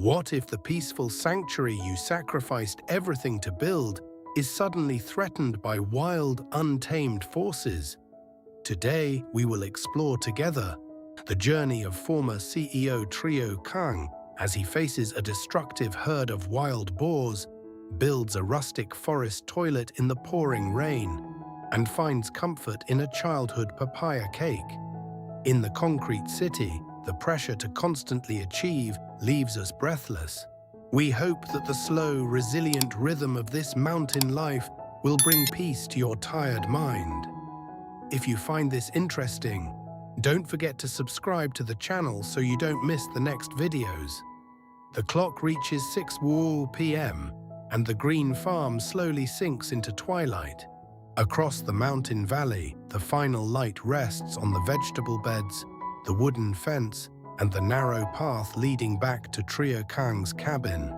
What if the peaceful sanctuary you sacrificed everything to build is suddenly threatened by wild, untamed forces? Today, we will explore together the journey of former CEO Trieu Khang as he faces a destructive herd of wild boars, builds a rustic forest toilet in the pouring rain, and finds comfort in a childhood papaya cake. In the concrete city, the pressure to constantly achieve leaves us breathless. We hope that the slow, resilient rhythm of this mountain life will bring peace to your tired mind. If you find this interesting, don't forget to subscribe to the channel so you don't miss the next videos. The clock reaches 6 p.m. and the green farm slowly sinks into twilight. Across the mountain valley, the final light rests on the vegetable beds, the wooden fence, and the narrow path leading back to Trieu Khang's cabin.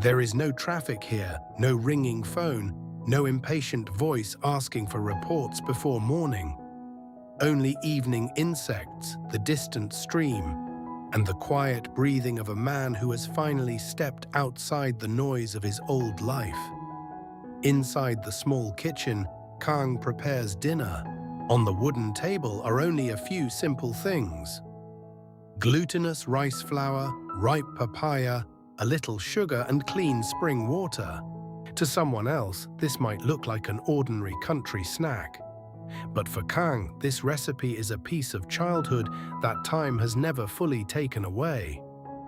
There is no traffic here, no ringing phone, no impatient voice asking for reports before morning. Only evening insects, the distant stream, and the quiet breathing of a man who has finally stepped outside the noise of his old life. Inside the small kitchen, Khang prepares dinner. On the wooden table are only a few simple things: glutinous rice flour, ripe papaya, a little sugar, and clean spring water. To someone else, this might look like an ordinary country snack. But for Khang, this recipe is a piece of childhood that time has never fully taken away.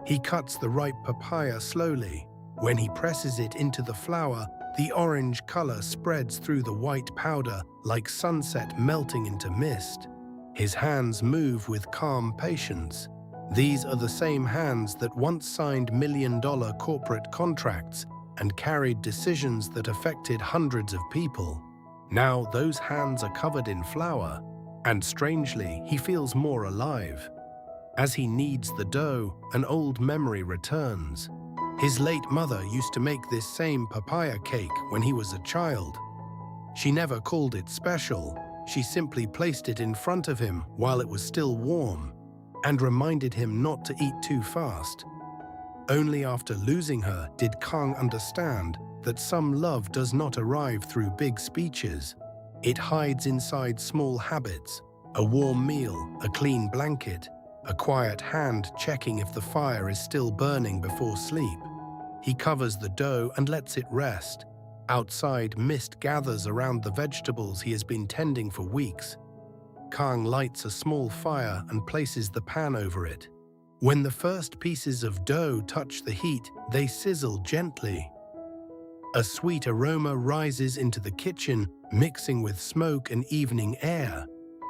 He cuts the ripe papaya slowly. When he presses it into the flour, the orange color spreads through the white powder like sunset melting into mist. His hands move with calm patience. These are the same hands that once signed million-dollar corporate contracts and carried decisions that affected hundreds of people. Now those hands are covered in flour, and strangely, he feels more alive. As he kneads the dough, an old memory returns. His late mother used to make this same papaya cake when he was a child. She never called it special. She simply placed it in front of him while it was still warm and reminded him not to eat too fast. Only after losing her did Khang understand that some love does not arrive through big speeches. It hides inside small habits: a warm meal, a clean blanket, a quiet hand checking if the fire is still burning before sleep. He covers the dough and lets it rest. Outside, mist gathers around the vegetables he has been tending for weeks. Khang lights a small fire and places the pan over it. When the first pieces of dough touch the heat, they sizzle gently. A sweet aroma rises into the kitchen, mixing with smoke and evening air.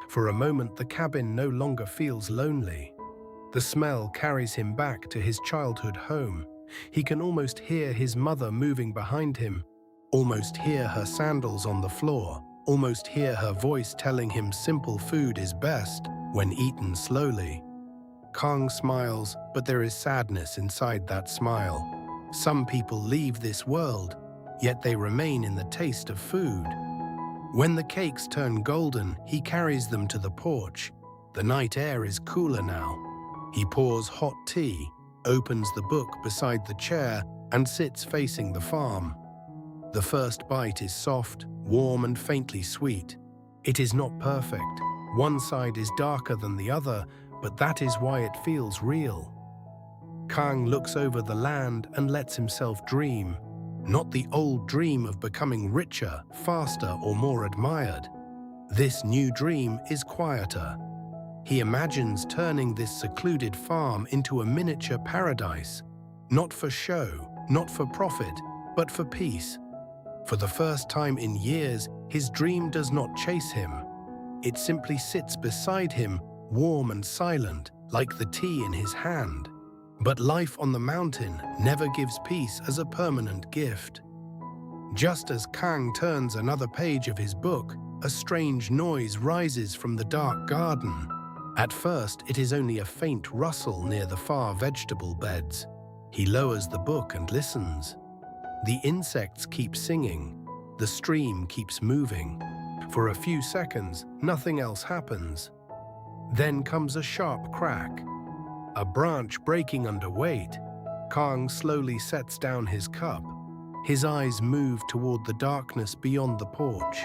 For a moment, the cabin no longer feels lonely. The smell carries him back to his childhood home. He can almost hear his mother moving behind him, almost hear her sandals on the floor, almost hear her voice telling him simple food is best when eaten slowly. Khang smiles, but there is sadness inside that smile. Some people leave this world, yet they remain in the taste of food. When the cakes turn golden, he carries them to the porch. The night air is cooler now. He pours hot tea, opens the book beside the chair, and sits facing the farm. The first bite is soft, warm, and faintly sweet. It is not perfect. One side is darker than the other, but that is why it feels real. Khang looks over the land and lets himself dream. Not the old dream of becoming richer, faster, or more admired. This new dream is quieter. He imagines turning this secluded farm into a miniature paradise. Not for show, not for profit, but for peace. For the first time in years, his dream does not chase him. It simply sits beside him, warm and silent, like the tea in his hand. But life on the mountain never gives peace as a permanent gift. Just as Khang turns another page of his book, a strange noise rises from the dark garden. At first, it is only a faint rustle near the far vegetable beds. He lowers the book and listens. The insects keep singing. The stream keeps moving. For a few seconds, nothing else happens. Then comes a sharp crack. A branch breaking under weight. Khang slowly sets down his cup. His eyes move toward the darkness beyond the porch.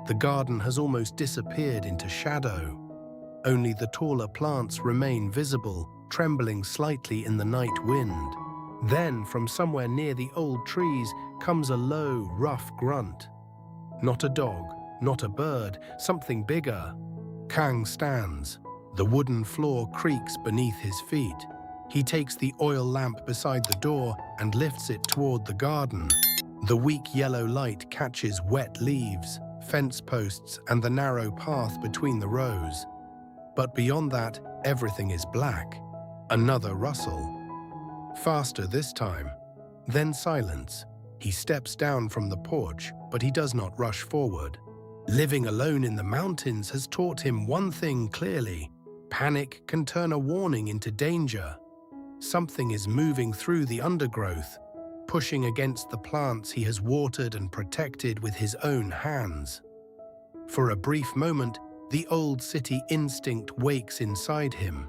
The garden has almost disappeared into shadow. Only the taller plants remain visible, trembling slightly in the night wind. Then, from somewhere near the old trees, comes a low, rough grunt. Not a dog, not a bird, something bigger. Khang stands. The wooden floor creaks beneath his feet. He takes the oil lamp beside the door and lifts it toward the garden. The weak yellow light catches wet leaves, fence posts, and the narrow path between the rows. But beyond that, everything is black. Another rustle. Faster this time. Then silence. He steps down from the porch, but he does not rush forward. Living alone in the mountains has taught him one thing clearly. Panic can turn a warning into danger. Something is moving through the undergrowth, pushing against the plants he has watered and protected with his own hands. For a brief moment, the old city instinct wakes inside him.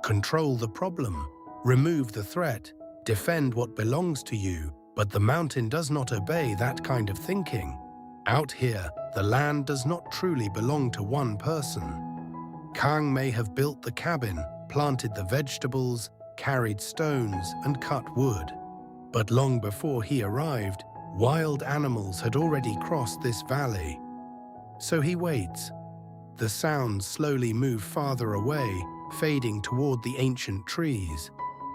Control the problem, remove the threat, defend what belongs to you, but the mountain does not obey that kind of thinking. Out here, the land does not truly belong to one person. Khang may have built the cabin, planted the vegetables, carried stones, and cut wood. But long before he arrived, wild animals had already crossed this valley. So he waits. The sounds slowly move farther away, fading toward the ancient trees.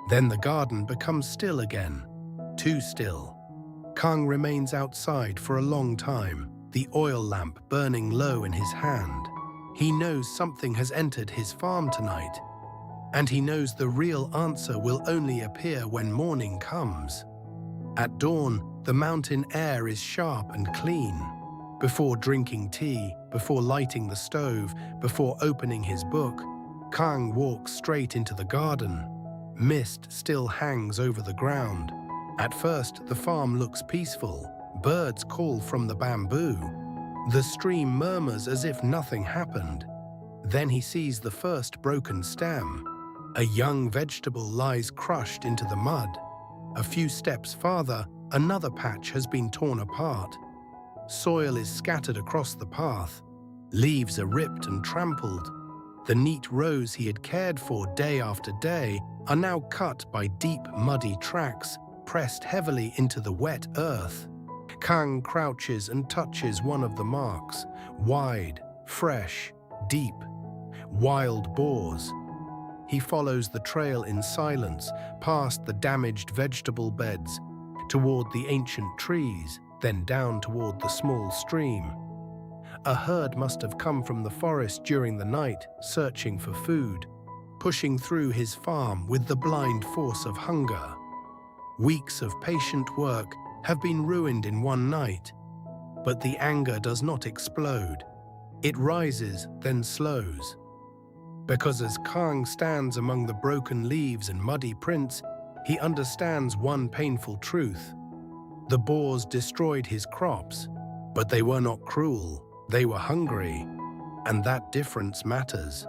Then the garden becomes still again. Too still. Khang remains outside for a long time, the oil lamp burning low in his hand. He knows something has entered his farm tonight. And he knows the real answer will only appear when morning comes. At dawn, the mountain air is sharp and clean. Before drinking tea, before lighting the stove, before opening his book, Khang walks straight into the garden. Mist still hangs over the ground. At first, the farm looks peaceful. Birds call from the bamboo. The stream murmurs as if nothing happened. Then he sees the first broken stem. A young vegetable lies crushed into the mud. A few steps farther, another patch has been torn apart. Soil is scattered across the path. Leaves are ripped and trampled. The neat rows he had cared for day after day are now cut by deep, muddy tracks, pressed heavily into the wet earth. Khang crouches and touches one of the marks. Wide, fresh, deep. Wild boars. He follows the trail in silence, past the damaged vegetable beds, toward the ancient trees, then down toward the small stream. A herd must have come from the forest during the night, searching for food, pushing through his farm with the blind force of hunger. Weeks of patient work have been ruined in one night, but the anger does not explode. It rises, then slows. Because as Khang stands among the broken leaves and muddy prints, he understands one painful truth. The boars destroyed his crops, but they were not cruel. They were hungry, and that difference matters.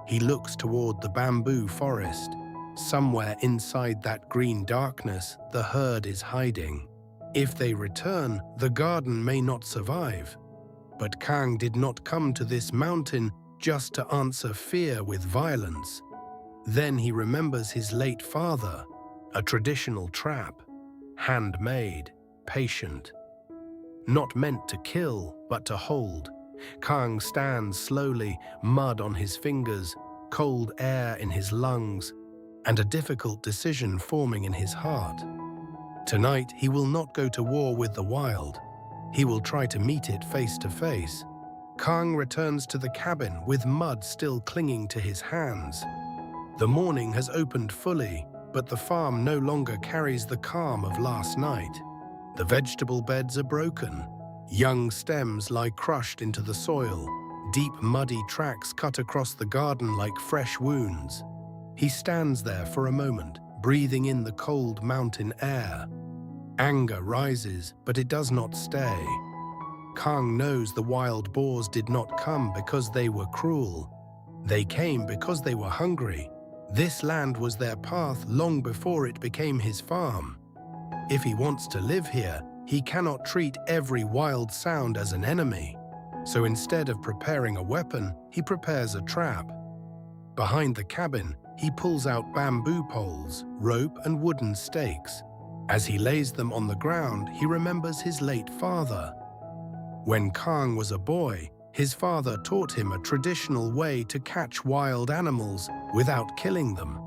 He looks toward the bamboo forest. Somewhere inside that green darkness, the herd is hiding. If they return, the garden may not survive. But Khang did not come to this mountain just to answer fear with violence. Then he remembers his late father, a traditional trap, handmade, patient. Not meant to kill, but to hold. Khang stands slowly, mud on his fingers, cold air in his lungs, and a difficult decision forming in his heart. Tonight, he will not go to war with the wild. He will try to meet it face to face. Khang returns to the cabin with mud still clinging to his hands. The morning has opened fully, but the farm no longer carries the calm of last night. The vegetable beds are broken. Young stems lie crushed into the soil. Deep, muddy tracks cut across the garden like fresh wounds. He stands there for a moment, breathing in the cold mountain air. Anger rises, but it does not stay. Khang knows the wild boars did not come because they were cruel. They came because they were hungry. This land was their path long before it became his farm. If he wants to live here, he cannot treat every wild sound as an enemy. So instead of preparing a weapon, he prepares a trap. Behind the cabin, he pulls out bamboo poles, rope, and wooden stakes. As he lays them on the ground, he remembers his late father. When Khang was a boy, his father taught him a traditional way to catch wild animals without killing them.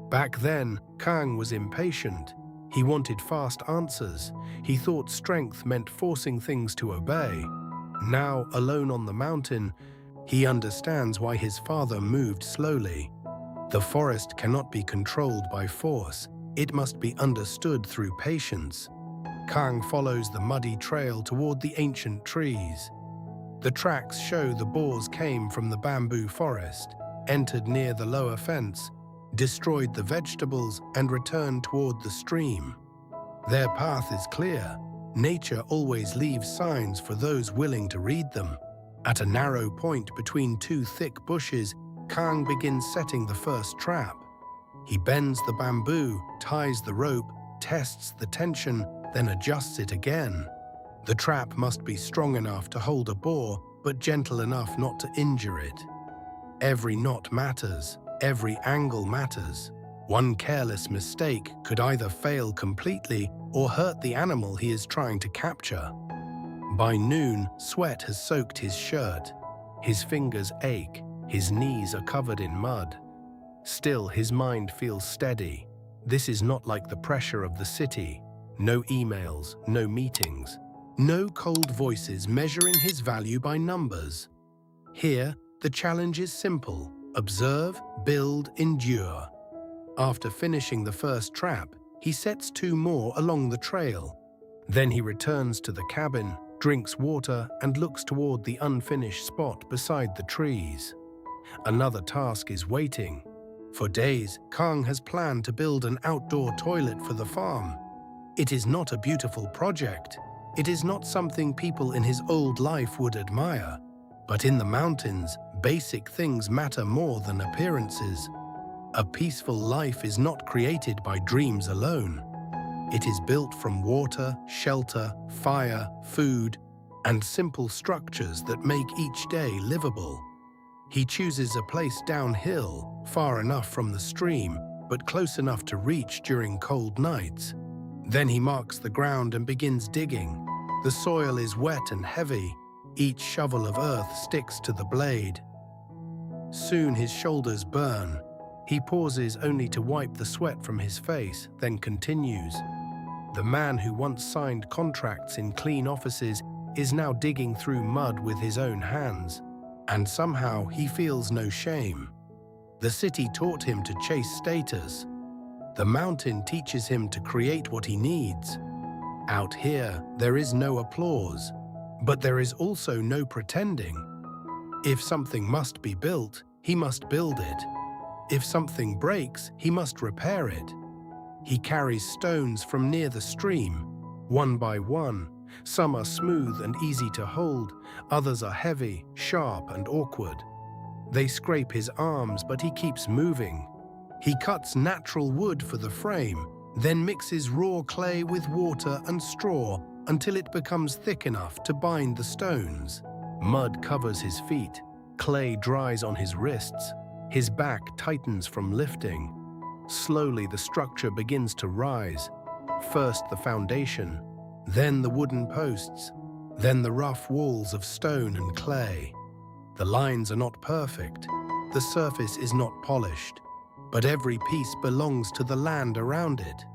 Back then, Khang was impatient. He wanted fast answers. He thought strength meant forcing things to obey. Now, alone on the mountain, he understands why his father moved slowly. The forest cannot be controlled by force. It must be understood through patience. Khang follows the muddy trail toward the ancient trees. The tracks show the boars came from the bamboo forest, entered near the lower fence, destroyed the vegetables, and returned toward the stream. Their path is clear. Nature always leaves signs for those willing to read them. At a narrow point between two thick bushes, Khang begins setting the first trap. He bends the bamboo, ties the rope, tests the tension, then adjusts it again. The trap must be strong enough to hold a boar, but gentle enough not to injure it. Every knot matters. Every angle matters. One careless mistake could either fail completely or hurt the animal he is trying to capture. By noon, sweat has soaked his shirt. His fingers ache. His knees are covered in mud. Still, his mind feels steady. This is not like the pressure of the city. No emails, no meetings, no cold voices measuring his value by numbers. Here, the challenge is simple. Observe, build, endure. After finishing the first trap, he sets two more along the trail. Then he returns to the cabin, drinks water, and looks toward the unfinished spot beside the trees. Another task is waiting. For days, Khang has planned to build an outdoor toilet for the farm. It is not a beautiful project. It is not something people in his old life would admire. But in the mountains, basic things matter more than appearances. A peaceful life is not created by dreams alone. It is built from water, shelter, fire, food, and simple structures that make each day livable. He chooses a place downhill, far enough from the stream, but close enough to reach during cold nights. Then he marks the ground and begins digging. The soil is wet and heavy. Each shovel of earth sticks to the blade. Soon his shoulders burn. He pauses only to wipe the sweat from his face, then continues. The man who once signed contracts in clean offices is now digging through mud with his own hands, and somehow he feels no shame. The city taught him to chase status. The mountain teaches him to create what he needs. Out here, there is no applause, but there is also no pretending. If something must be built, he must build it. If something breaks, he must repair it. He carries stones from near the stream, one by one. Some are smooth and easy to hold, others are heavy, sharp, and awkward. They scrape his arms, but he keeps moving. He cuts natural wood for the frame, then mixes raw clay with water and straw until it becomes thick enough to bind the stones. Mud covers his feet, clay dries on his wrists, his back tightens from lifting. Slowly the structure begins to rise. First the foundation, then the wooden posts, then the rough walls of stone and clay. The lines are not perfect, the surface is not polished, but every piece belongs to the land around it.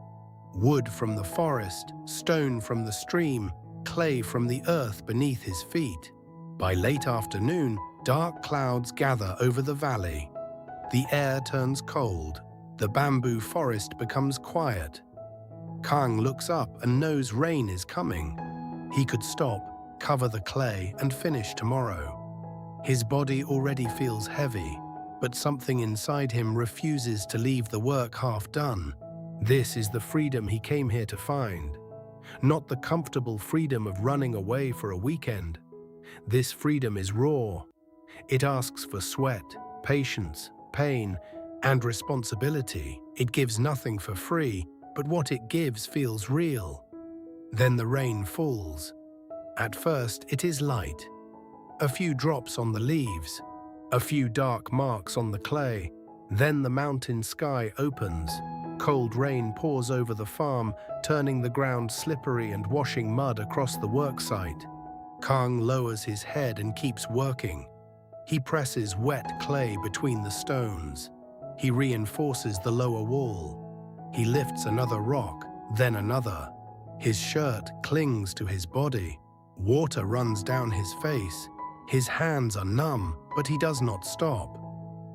Wood from the forest, stone from the stream, clay from the earth beneath his feet. By late afternoon, dark clouds gather over the valley. The air turns cold. The bamboo forest becomes quiet. Khang looks up and knows rain is coming. He could stop, cover the clay, and finish tomorrow. His body already feels heavy, but something inside him refuses to leave the work half done. This is the freedom he came here to find. Not the comfortable freedom of running away for a weekend. This freedom is raw. It asks for sweat, patience, pain, And responsibility, it gives nothing for free, but what it gives feels real. Then the rain falls. At first, it is light. A few drops on the leaves, a few dark marks on the clay. Then the mountain sky opens. Cold rain pours over the farm, turning the ground slippery and washing mud across the worksite. Khang lowers his head and keeps working. He presses wet clay between the stones. He reinforces the lower wall. He lifts another rock, then another. His shirt clings to his body. Water runs down his face. His hands are numb, but he does not stop.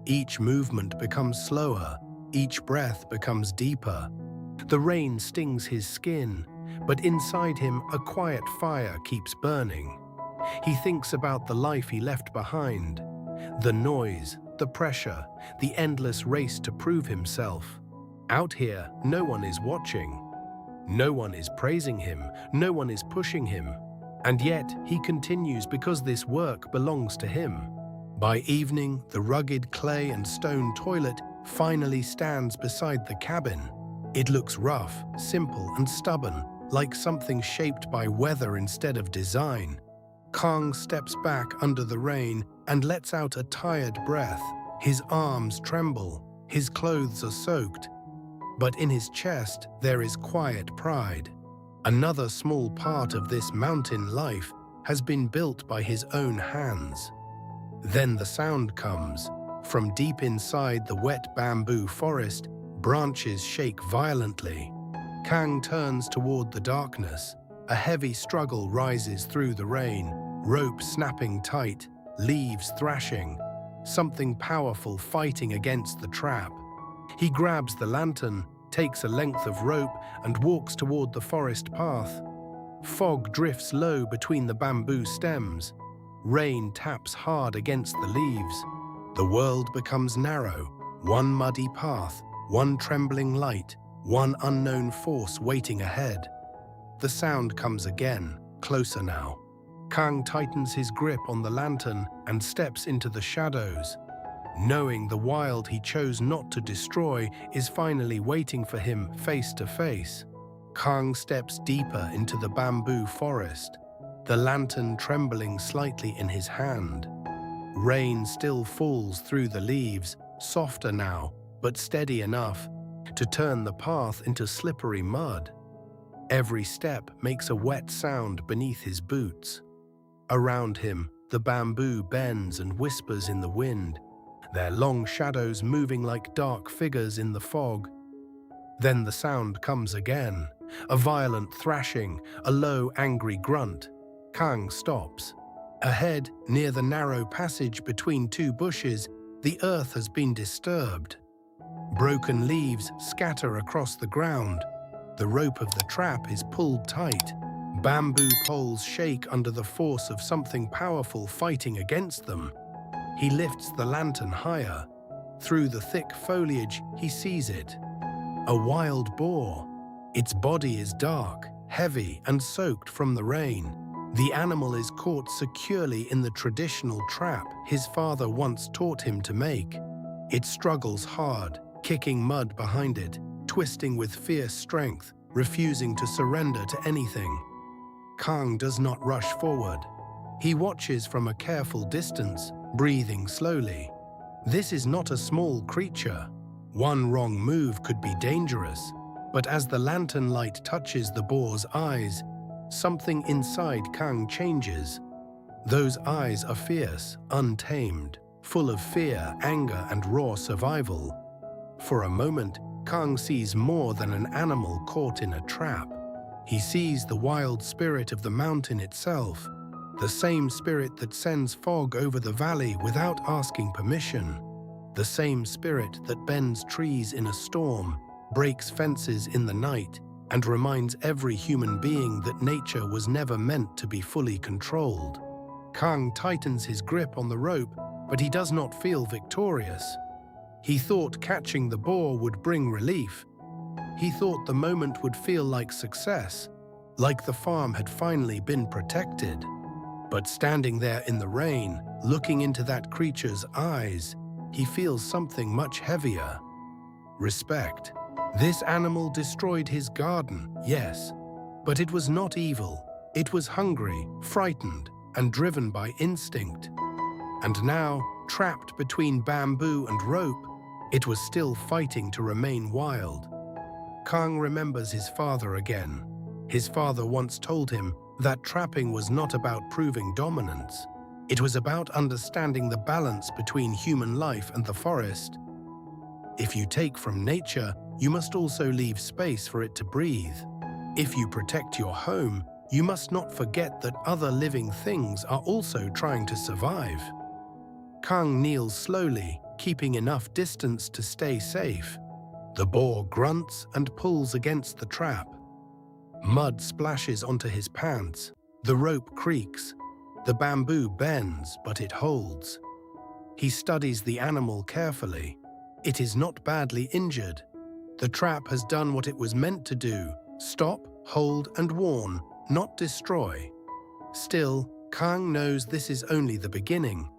Each movement becomes slower. Each breath becomes deeper. The rain stings his skin, but inside him a quiet fire keeps burning. He thinks about the life he left behind, the noise, the pressure, the endless race to prove himself. Out here, no one is watching. No one is praising him. No one is pushing him. And yet, he continues because this work belongs to him. By evening, the rugged clay and stone toilet finally stands beside the cabin. It looks rough, simple, and stubborn, like something shaped by weather instead of design. Khang steps back under the rain and lets out a tired breath. His arms tremble, his clothes are soaked. But in his chest, there is quiet pride. Another small part of this mountain life has been built by his own hands. Then the sound comes. From deep inside the wet bamboo forest, branches shake violently. Khang turns toward the darkness. A heavy struggle rises through the rain, rope snapping tight, leaves thrashing, something powerful fighting against the trap. He grabs the lantern, takes a length of rope, and walks toward the forest path. Fog drifts low between the bamboo stems. Rain taps hard against the leaves. The world becomes narrow, one muddy path, one trembling light, one unknown force waiting ahead. The sound comes again, closer now. Khang tightens his grip on the lantern and steps into the shadows. Knowing the wild he chose not to destroy is finally waiting for him face to face. Khang steps deeper into the bamboo forest, the lantern trembling slightly in his hand. Rain still falls through the leaves, softer now, but steady enough to turn the path into slippery mud. Every step makes a wet sound beneath his boots. Around him, the bamboo bends and whispers in the wind, their long shadows moving like dark figures in the fog. Then the sound comes again, a violent thrashing, a low, angry grunt. Khang stops. Ahead, near the narrow passage between two bushes, the earth has been disturbed. Broken leaves scatter across the ground. The rope of the trap is pulled tight. Bamboo poles shake under the force of something powerful fighting against them. He lifts the lantern higher. Through the thick foliage, he sees it. A wild boar. Its body is dark, heavy, and soaked from the rain. The animal is caught securely in the traditional trap his father once taught him to make. It struggles hard, kicking mud behind it, twisting with fierce strength, refusing to surrender to anything. Khang does not rush forward. He watches from a careful distance, breathing slowly. This is not a small creature. One wrong move could be dangerous. But as the lantern light touches the boar's eyes, something inside Khang changes. Those eyes are fierce, untamed, full of fear, anger, and raw survival. For a moment, Khang sees more than an animal caught in a trap. He sees the wild spirit of the mountain itself, the same spirit that sends fog over the valley without asking permission, the same spirit that bends trees in a storm, breaks fences in the night, and reminds every human being that nature was never meant to be fully controlled. Khang tightens his grip on the rope, but he does not feel victorious. He thought catching the boar would bring relief. He thought the moment would feel like success, like the farm had finally been protected. But standing there in the rain, looking into that creature's eyes, he feels something much heavier. Respect. This animal destroyed his garden, yes, but it was not evil. It was hungry, frightened, and driven by instinct. And now, trapped between bamboo and rope, it was still fighting to remain wild. Khang remembers his father again. His father once told him that trapping was not about proving dominance. It was about understanding the balance between human life and the forest. If you take from nature, you must also leave space for it to breathe. If you protect your home, you must not forget that other living things are also trying to survive. Khang kneels slowly, keeping enough distance to stay safe. The boar grunts and pulls against the trap. Mud splashes onto his pants. The rope creaks. The bamboo bends, but it holds. He studies the animal carefully. It is not badly injured. The trap has done what it was meant to do: stop, hold, and warn, not destroy. Still, Khang knows this is only the beginning.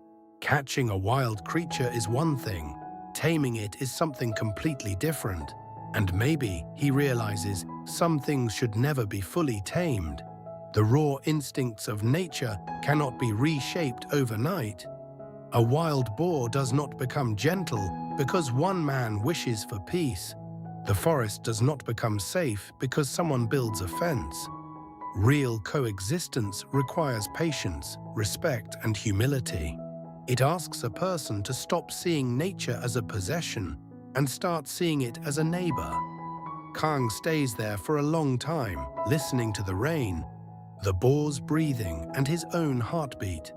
Catching a wild creature is one thing. Taming it is something completely different. And maybe, he realizes, some things should never be fully tamed. The raw instincts of nature cannot be reshaped overnight. A wild boar does not become gentle because one man wishes for peace. The forest does not become safe because someone builds a fence. Real coexistence requires patience, respect, and humility. It asks a person to stop seeing nature as a possession and start seeing it as a neighbor. Khang stays there for a long time, listening to the rain, the boar's breathing, and his own heartbeat.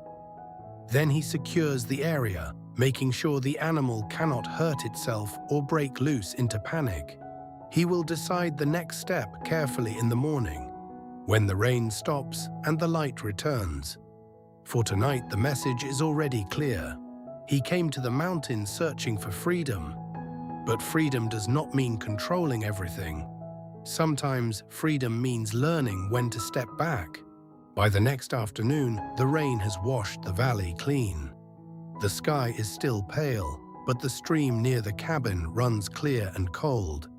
Then he secures the area, making sure the animal cannot hurt itself or break loose into panic. He will decide the next step carefully in the morning, when the rain stops and the light returns. For tonight, the message is already clear. He came to the mountain searching for freedom. But freedom does not mean controlling everything. Sometimes freedom means learning when to step back. By the next afternoon, the rain has washed the valley clean. The sky is still pale, but the stream near the cabin runs clear and cold,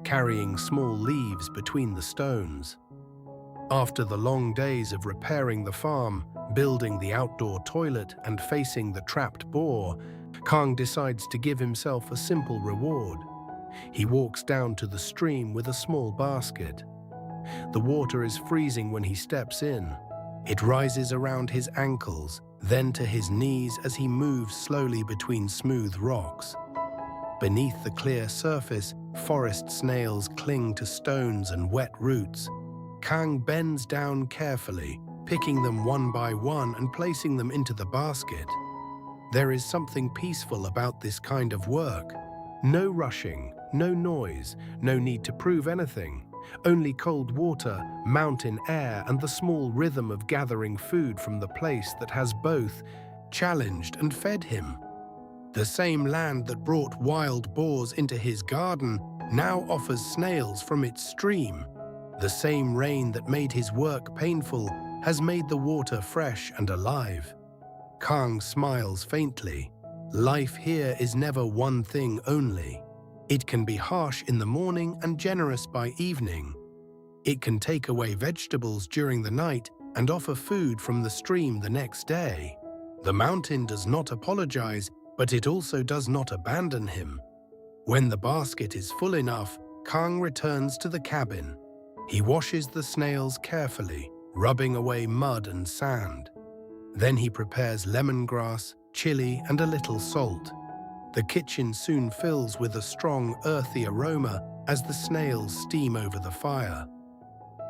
carrying small leaves between the stones. After the long days of repairing the farm, building the outdoor toilet, and facing the trapped boar, Khang decides to give himself a simple reward. He walks down to the stream with a small basket. The water is freezing when he steps in. It rises around his ankles, then to his knees as he moves slowly between smooth rocks. Beneath the clear surface, forest snails cling to stones and wet roots. Khang bends down carefully, picking them one by one and placing them into the basket. There is something peaceful about this kind of work. No rushing, no noise, no need to prove anything. Only cold water, mountain air, and the small rhythm of gathering food from the place that has both challenged and fed him. The same land that brought wild boars into his garden now offers snails from its stream. The same rain that made his work painful has made the water fresh and alive. Khang smiles faintly. Life here is never one thing only. It can be harsh in the morning and generous by evening. It can take away vegetables during the night and offer food from the stream the next day. The mountain does not apologize, but it also does not abandon him. When the basket is full enough, Khang returns to the cabin. He washes the snails carefully, rubbing away mud and sand. Then he prepares lemongrass, chili, and a little salt. The kitchen soon fills with a strong, earthy aroma as the snails steam over the fire.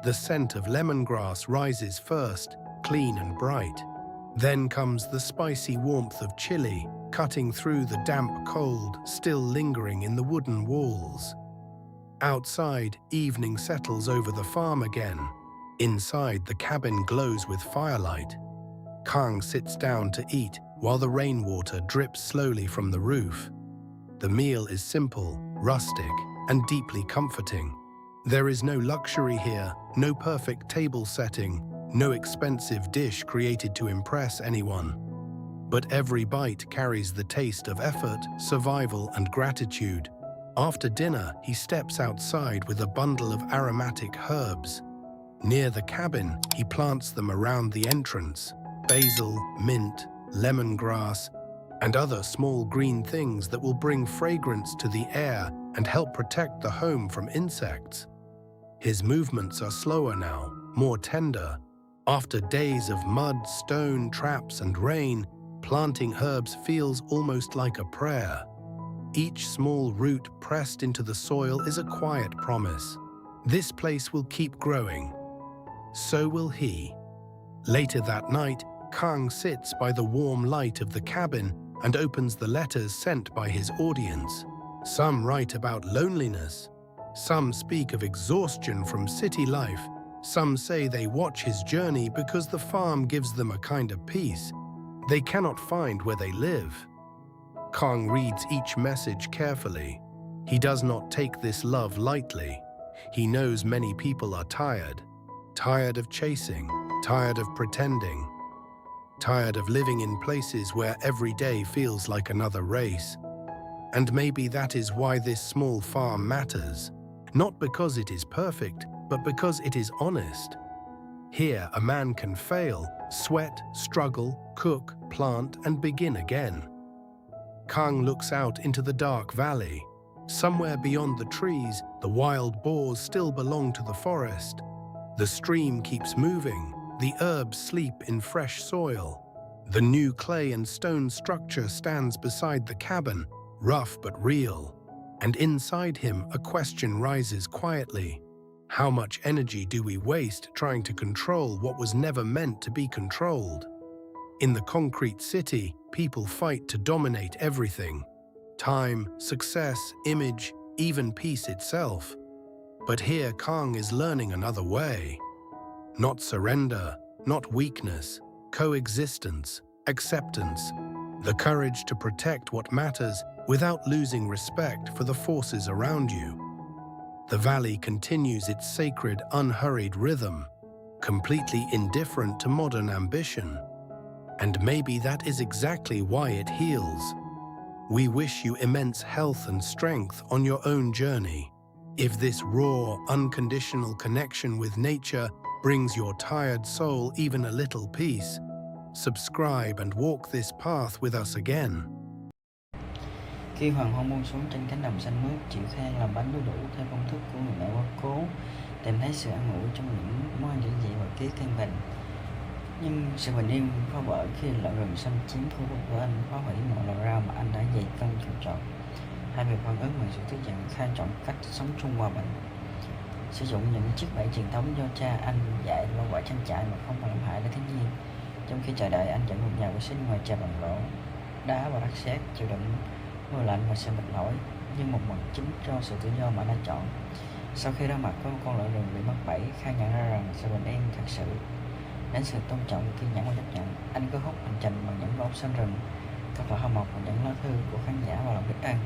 The scent of lemongrass rises first, clean and bright. Then comes the spicy warmth of chili, cutting through the damp cold still lingering in the wooden walls. Outside, evening settles over the farm again. Inside, the cabin glows with firelight. Khang sits down to eat while the rainwater drips slowly from the roof. The meal is simple, rustic, and deeply comforting. There is no luxury here, no perfect table setting, no expensive dish created to impress anyone. But every bite carries the taste of effort, survival, and gratitude. After dinner, he steps outside with a bundle of aromatic herbs. Near the cabin, he plants them around the entrance: basil, mint, lemongrass, and other small green things that will bring fragrance to the air and help protect the home from insects. His movements are slower now, more tender. After days of mud, stone, traps, and rain, planting herbs feels almost like a prayer. Each small root pressed into the soil is a quiet promise. This place will keep growing. So will he. Later that night, Khang sits by the warm light of the cabin and opens the letters sent by his audience. Some write about loneliness. Some speak of exhaustion from city life. Some say they watch his journey because the farm gives them a kind of peace they cannot find where they live. Khang reads each message carefully. He does not take this love lightly. He knows many people are tired. Tired of chasing, tired of pretending, tired of living in places where every day feels like another race. And maybe that is why this small farm matters. Not because it is perfect, but because it is honest. Here, a man can fail, sweat, struggle, cook, plant, and begin again. Khang looks out into the dark valley. Somewhere beyond the trees, the wild boars still belong to the forest. The stream keeps moving. The herbs sleep in fresh soil. The new clay and stone structure stands beside the cabin, rough but real. And inside him, a question rises quietly. How much energy do we waste trying to control what was never meant to be controlled? In the concrete city, people fight to dominate everything: time, success, image, even peace itself. But here Khang is learning another way. Not surrender, not weakness, coexistence, acceptance, the courage to protect what matters without losing respect for the forces around you. The valley continues its sacred, unhurried rhythm, completely indifferent to modern ambition. And maybe that is exactly why it heals. We wish you immense health and strength on your own journey. If this raw, unconditional connection with nature brings your tired soul even a little peace, subscribe and walk this path with us again. Khi hoàng hôn buông xuống trên cánh đồng xanh mướt, Triệu Khang làm bánh đu đủ theo công thức của người mẹ quá cố, tìm thấy sự an ủi trong những món ăn giản dị và ký thanh bình. Nhưng sự bình yên phá vỡ khi lợn rừng xanh chiếm khu vực của anh, phá hủy mọi lò rau mà anh đã dày công trồng trọt. Hai việc phản ứng bằng sự tức giận, Khang chọn cách sống chung hòa bình, sử dụng những chiếc bẫy truyền thống do cha anh dạy bao quả trang trại mà không làm hại đến thiên nhiên. Trong khi chờ đợi, anh chọn một nhà vệ sinh ngoài trời bằng gỗ, đá và đất sét, chịu đựng mưa lạnh và sự mệt mỏi, nhưng một mặt chính cho sự tự do mà anh đã chọn. Sau khi ra mặt với một con lợn rừng bị mắc bẫy, Khang nhận ra rằng sự bình yên thật sự đến sự tôn trọng, kiên nhẫn và chấp nhận. Anh cứ hút hành trình bằng những bóng xanh rừng, các loại hoa mộc và những lá thư của khán giả và lòng biết ơn.